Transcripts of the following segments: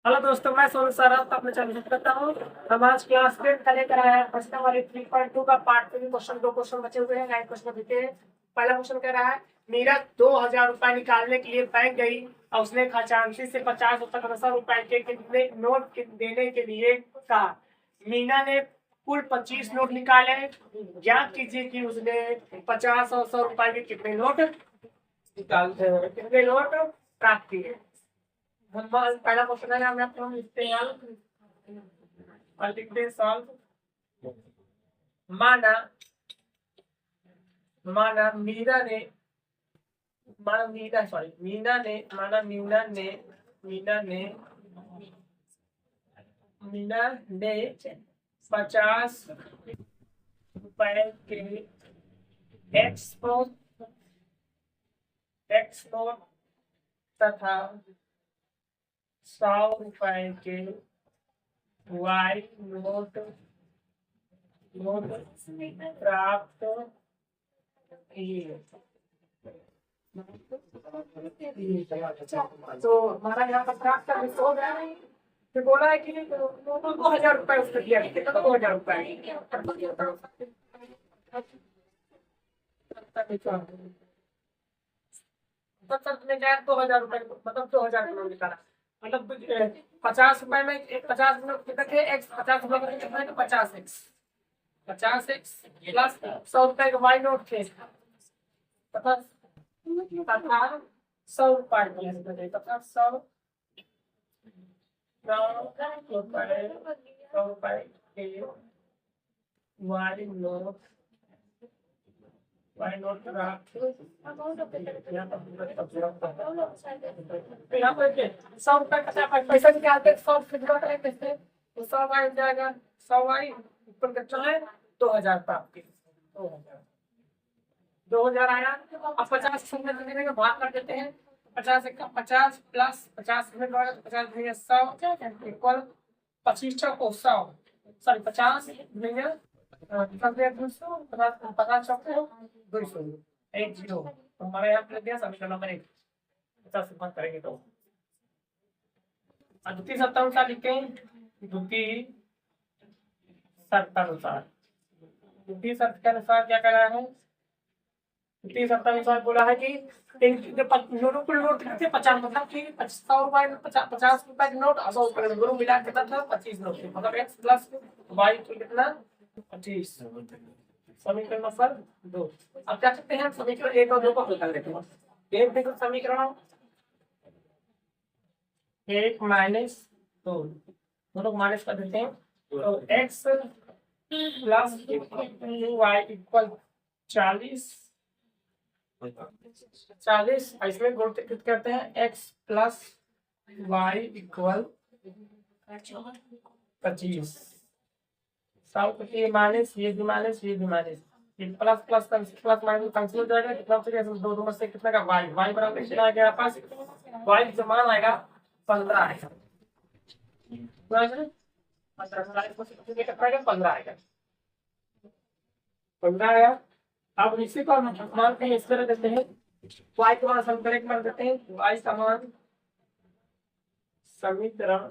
Hello दोस्तों, मैं सोनू सौरभ अपने चैनल में करता हूँ। हम आज क्लास 10 का लेकर आए हैं प्रश्न वाली 3.2 का पार्ट 3 क्वेश्चन। दो क्वेश्चन बचे हुए हैं, 9 क्वेश्चन देते हैं। पहला क्वेश्चन कह रहा है, मीरा 2000 रुपए निकालने के लिए बैंक गई और उसने खजांची से 50 तक 100 रुपए के कितने नोट देने के लिए कहा। मीना ने कुल 25 नोट निकाले। ज्ञात कीजिए कि उसने 50 और 100 रुपए के कितने नोट कितने नोट प्राप्त किए। पहला क्वेश्चन है, हम आपको लिखते हैं और लिखते हैं सॉल्व। माना माना मीरा ने माना मीना सॉरी मीना ने माना मीना ने 50 रुपए के एक्स नोट तथा 100 रुपए के वाई नोट प्राप्त किए। तो हमारा यहाँ पर प्राप्त का विषय हो गया। फिर बोला है कि 2000 रुपए उसने दिया, कितना 2000 रुपए ने क्या 2000 रुपए मतलब 2000 किलो निकाला। मतलब 50 रुपए में 50 कितने थे एक्स 50 रुपए में कितना है 50x प्लस 100 रुपए के वाई नोट थे तथा 100 रुपए तथा 100 रुपए के वाई नोट प्राप्त। यहाँ पर 100 रुपए का पैसा निकालते 100 करेंगे तो 100 वाई जाएगा 100 वाई ऊपर कितना है 2000 प्राप्त किए। 2000 आया। अब 50 शून्य देने का भाग कर देते हैं। 50 50 प्लस 50 में 100 इक्वल 25 को 100 सॉरी 50 भैया 200 50 चौके 200 80 हमारे यहाँ पे लग गया समीकरण नंबर 1। 50 से भाग करेंगे तो द्वितीय सत्ता अनुसार लिखें। द्वितीय शर्तानुसार द्वितीय शर्त के अनुसार क्या कर रहा है। द्वितीय शर्तानुसार बोला है कि नोटों के नोट कितने 50 मतलब कि 100 रुपए 50 रुपए के नोट 100 रुपए के दोनों मिला कितना था 25 नोट मतलब x प्लस y कितना 25। समीकरण नंबर 2। अब क्या करते हैं समीकरण 1 और 2 को हल कर लेते हैं। एक देखो समीकरण 1 माइनस 2 दोनों को माइनस कर देते हैं तो x प्लस y इक्वल 40 इसमें गुणित करते हैं x प्लस y इक्वल 25। सब ये माइनस ये भी माइनस ये भी minus plus plus plus minus cancel हो जाएगा। कितना बचेगा दो दो में से कितना का y बराबर कितना आएगा यहाँ पास y जो मान आएगा 15 आएगा। 15 आएगा 15 आया। अब इसी को मान के इस तरह देते हैं y को मान समीकरण मान देते हैं y का मान समीकरण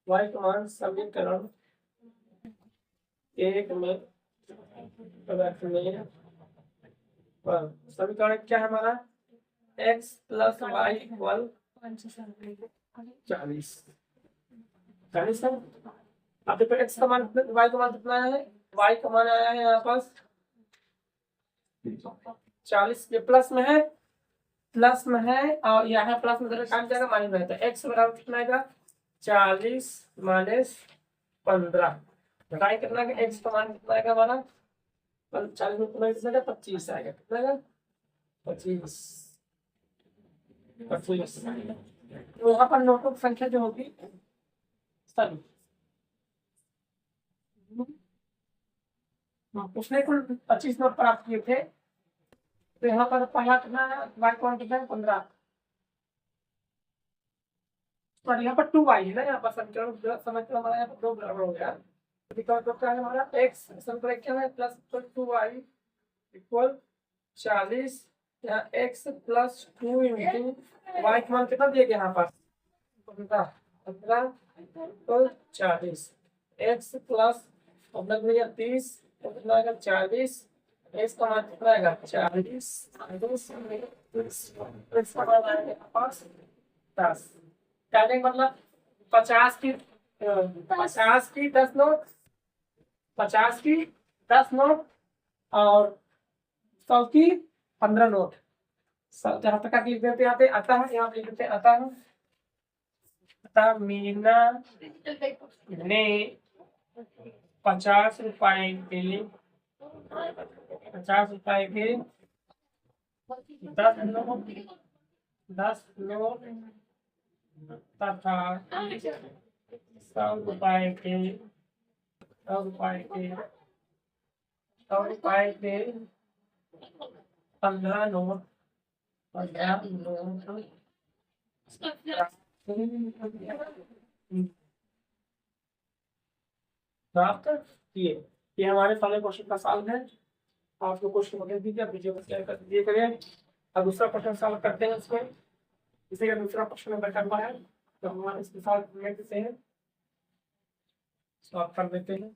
y का मान समीकरण 1 में समीकरण क्या है हमारा x प्लस वाई इक्वल 40 है। अब देखो x का मान y का मान कितना है y का मान आया है यहाँ पास 40 ये प्लस में है और यहाँ प्लस में काम जाएगा माइनस में रहता है। x बराबर कितना आएगा 40 माइनस 15 घटाएं कितना का x का मान कितना आएगा हमारा 40 में कितना 25 आएगा कितना आएगा 25। तो यहाँ पर नोटों की संख्या जो होगी सभी उसने कुल 25 नोट प्राप्त किए थे। तो यहाँ पर पहला कितना है y कौन कितना है 15 और यहाँ पर 2y है ना। यहाँ पर समीकरण समझते हमारा यहाँ पर 2 बराबर हो गया। तो क्या है हमारा x समीकरण क्या है प्लस 2y इक्वल 40 या x प्लस 2 इंटू वाई मान कितना दिया गया यहाँ पर 15 15 तो 40 x प्लस अपना कितना आएगा 30 तो कितना आएगा 40 x का मान कितना आएगा 40 x का मान आएगा पास 10 क्या मतलब 50 की 50 की 10 नोट 50 की 10 नोट और 100 की 15 नोट सब जहाँ तक लिख देते आते आता है यहाँ लिख देते आता है अतः मीना ने 50 रुपए के 50 रुपए के 10 नोट तथा 100 रुपए के 100 रुपए के 100 रुपए के 15 नोट 15 नोट प्राप्त किए। ये हमारे पहले क्वेश्चन का सॉल्व है। आपको क्वेश्चन बता दीजिए, वीडियो को शेयर कर दीजिए करिए। अब दूसरा क्वेश्चन सॉल्व करते हैं इसमें। इसी का दूसरा क्वेश्चन नंबर करना है तो हम इसके साथ कर देते हैं, सॉल्व कर देते हैं।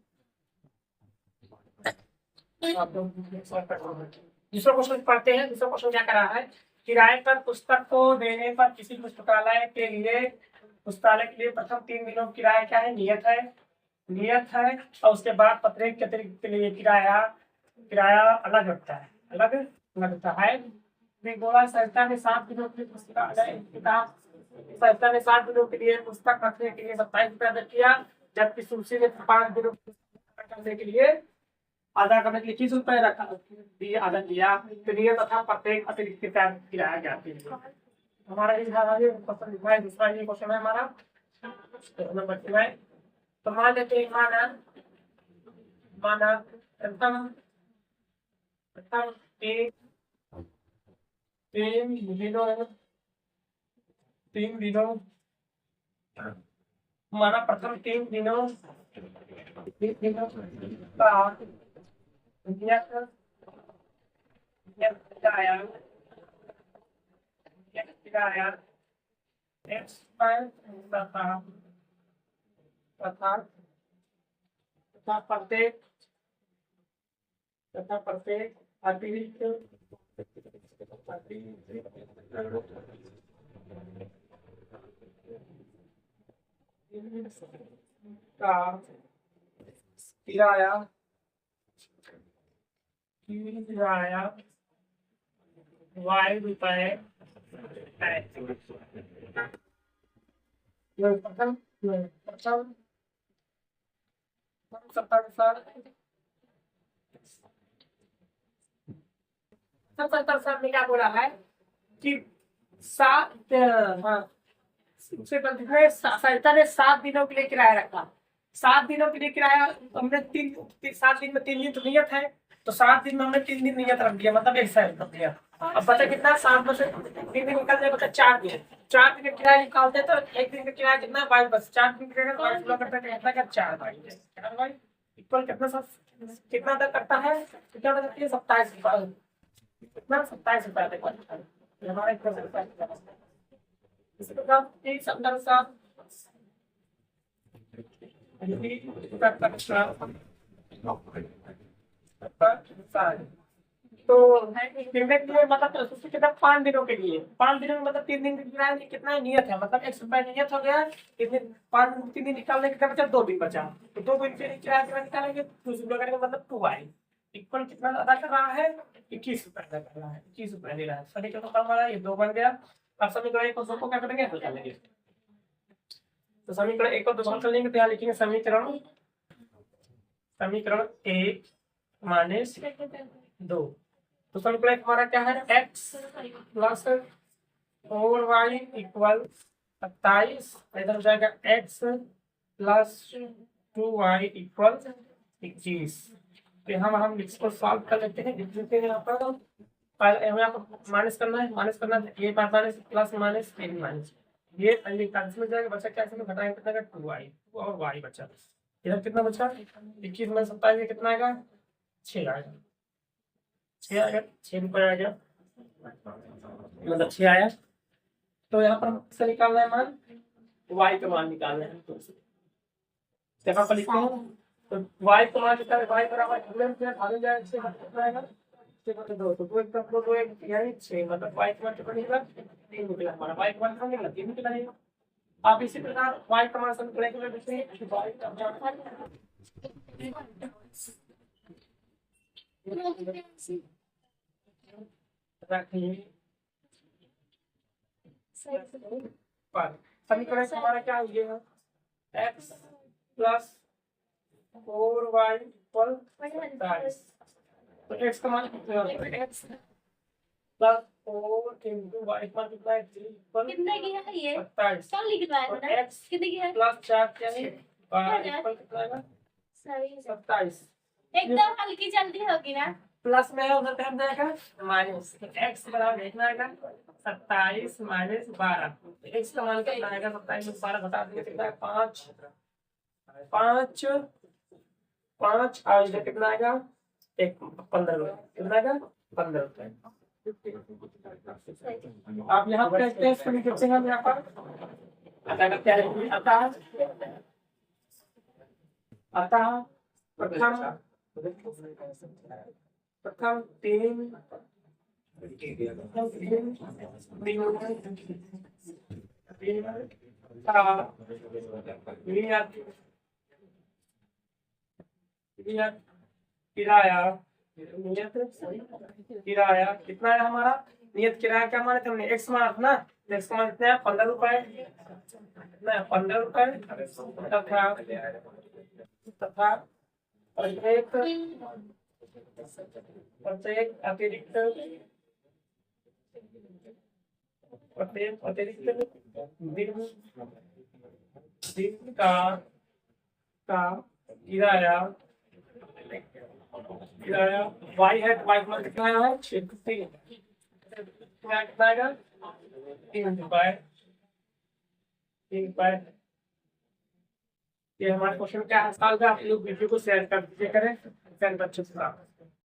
आप लोग दूसरा क्वेश्चन पढ़ते हैं। दूसरा क्वेश्चन क्या करा है, किराए पर पुस्तक को देने पर किसी पुस्तकालय के लिए प्रथम 3 दिनों किराया क्या है, नियत है और उसके बाद प्रत्येक अतिरिक्त के लिए किराया अलग होता है, अलग होता है। बोला संस्था ने 7 दिनों के लिए पुस्तकालय संस्था ने 7 दिनों के लिए पुस्तक रखने के लिए 27 रुपया अदा किया, जबकि सूची ने 5 दिनों करने के लिए आधा करने के लिए 30 रुपए रखा दिया, आधा दिया। तो नियत तथा प्रत्येक अतिरिक्त किराया ज्ञात कीजिए। हमारा इस क्वेश्चन लिखा है। दूसरा ये क्वेश्चन है हमारा नंबर 9। तो मान लेते हैं माना प्रथम 3 दिनों माना प्रथम 3 दिनों का किराया x तथा प्रत्येक अतिरिक्त का किराया y रुपए है। प्रथम सर ने क्या बोला है कि 7 संस्था ने 7 दिनों के लिए किराया रखा। 7 दिनों के लिए किराया हमने 7 दिन में 3 दिन तो नियत है, तो 7 दिन में हमने 3 दिन नियत रख दिया, मतलब एक साल रख दिया। अब बचा कितना, 7 में से 3 दिन निकल जाए, बचा 4 दिन। 4 दिन का किराया निकालते तो एक दिन का किराया कितना 22, बस 4 दिन का 22 गुना करते हैं कितना, 4 भाई इक्वल कितना कितना तक करता है, कितना तक करती है 27 रुपए, कितना 27 रुपए तक करता है हमारा एक रुपए। इसी प्रकार एक संदर्भ सा तो मतलब कितना 5 दिनों के लिए, 5 दिनों में मतलब 3 दिन किराया कितना नियत है, मतलब 100 रुपए नियत हो गया। 3 दिन 3 दिन निकालने के बचा 2 दिन बचा, तो 2 दिन के किराया कितना निकालेंगे, 2 करेंगे मतलब 2i इक्वल कितना अदा कर रहा है, 21 रुपए अदा कर रहा है, 21 रुपए दे रहा है। सभी को कम वाला ये 2 बन गया। अब समीकरण 1 को 2 को क्या करेंगे, हल कर लेंगे। तो समीकरण 1 को 2 हल कर लेंगे तो यहाँ लिखेंगे समीकरण 1 माइनस 2। तो समीकरण हमारा क्या है, x प्लस 4y इक्वल 27, इधर हो जाएगा x प्लस 2y इक्वल 21। तो हम इसको सॉल्व कर लेते हैं। यहाँ पर पहले हमें आपको माइनस करना है, ये माइनस प्लस माइनस माइनस ये कैंसिल हो जाएगा, बचा क्या, इसमें घटाएंगे कितना का 2y और y बचा। इधर कितना बचा 21 में 27 कितना आएगा 6 आएगा, 6 आएगा, 6 रुपये आएगा, मतलब 6 आया। तो यहाँ पर से निकालना है मान y का मान निकालना है। तो यहाँ पर लिखते हैं तो y का मान निकाल y बराबर भागे जाए इससे कितना आएगा 2 तो 2 1 2 1 यानी 6 मतलब y का मान कितना निकला 3 निकला हमारा y का मान कितना निकला 3 निकला है। आप इसी प्रकार y का मान सम करेंगे देखते हैं y का मान रखिए समीकरण हमारा क्या हो गया x प्लस 4y इक्वल 27 तो x का मान कितना होगा x प्लस 4 इंटू y का मान कितना है 3 इक्वल कितने की है ये 27 कल लिख रहा है और ना x कितने की है प्लस 4 क्या है इक्वल कितना आएगा सही है 27 एकदम हल्की जल्दी होगी ना प्लस में है उधर टाइम जाएगा माइनस x बराबर कितना आएगा 27 माइनस 12 x का मान कितना आएगा 27 में 12 घटा देंगे कितना है 5 5 5 और इधर कितना आएगा 15 कितना आएगा 15 रुपए। आप यहाँ पर टेस्ट लिख सकते हैं यहाँ पर आता क्या है आता प्रथम 3 किराया कितना है हमारा नियत किराया क्या माने थे हमने x माना था ना x का मान कितना है 15 रुपए कितना है 15 रुपए तथा प्रत्येक अतिरिक्त दिन का किराया y है y का कितना है 3 कितना आएगा 3 रुपए ये हमारे क्वेश्चन का आंसर है। आप लोग वीडियो को शेयर कर दीजिए करें बच्चों के साथ।